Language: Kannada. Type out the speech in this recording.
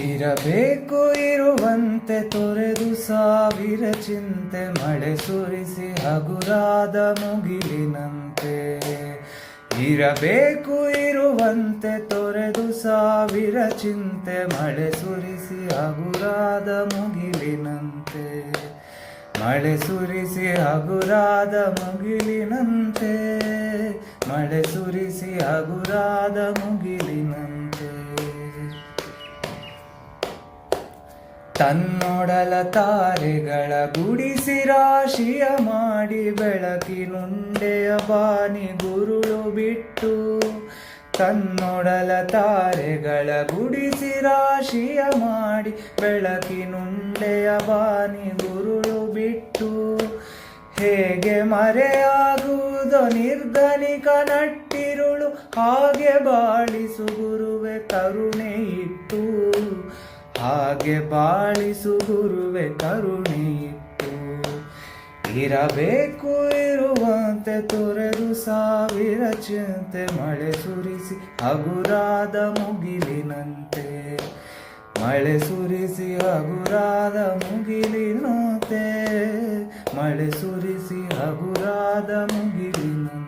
ಇರಬೇಕು ಇರುವಂತೆ ತೊರೆದು ಸಾವಿರ ಚಿಂತೆ ಮಳೆ ಸುರಿಸಿ ಹಗುರಾದ ಮುಗಿಲಿನಂತೆ. ಇರಬೇಕು ಇರುವಂತೆ ತೊರೆದು ಸಾವಿರ ಚಿಂತೆ ಮಳೆ ಸುರಿಸಿ ಹಗುರಾದ ಮುಗಿಲಿನಂತೆ. ಮಳೆ ಸುರಿಸಿ ಹಗುರಾದ ಮುಗಿಲಿನಂತೆ. ಮಳೆ ಸುರಿಸಿ ಹಗುರಾದ ಮುಗಿಲಿನಂತೆ. ತನ್ನೊಡಲ ತಾರೆಗಳ ಗುಡಿಸಿ ರಾಶಿಯ ಮಾಡಿ ಬೆಳಕಿನುಂಡೆಯ ಬಾನಿ ಗುರುಳು ಬಿಟ್ಟು. ತನ್ನೊಡಲ ತಾರೆಗಳ ಗುಡಿಸಿ ರಾಶಿಯ ಮಾಡಿ ಬೆಳಕಿನುಂಡೆಯ ಬಾನಿ ಗುರುಳು ಬಿಟ್ಟು. ಹೇಗೆ ಮರೆಯಾಗುವುದೋ ನಿರ್ಧನಿಕ ನಟ್ಟಿರುಳು, ಹಾಗೆ ಬಾಳಿಸು ಗುರುವೆ ಕರುಣೆ ಇಟ್ಟು. ಹಾಗೆ ಬಾಳಿಸು ಗುರುವೆ ಕರುಣೆ ಇಟ್ಟು. ಇರಬೇಕು ಇರುವಂತೆ ತೊರೆದು ಸಾವಿರ ಚಿಂತೆ ಮಳೆ ಸುರಿಸಿ ಹಗುರಾದ ಮುಗಿಲಿನಂತೆ. ಮಳೆ ಸುರಿಸಿ ಹಗುರಾದ ಮುಗಿಲಿನಂತೆ. ಮಳೆ ಸುರಿಸಿ ಹಗುರಾದ ಮುಗಿಲಿನಂತೆ.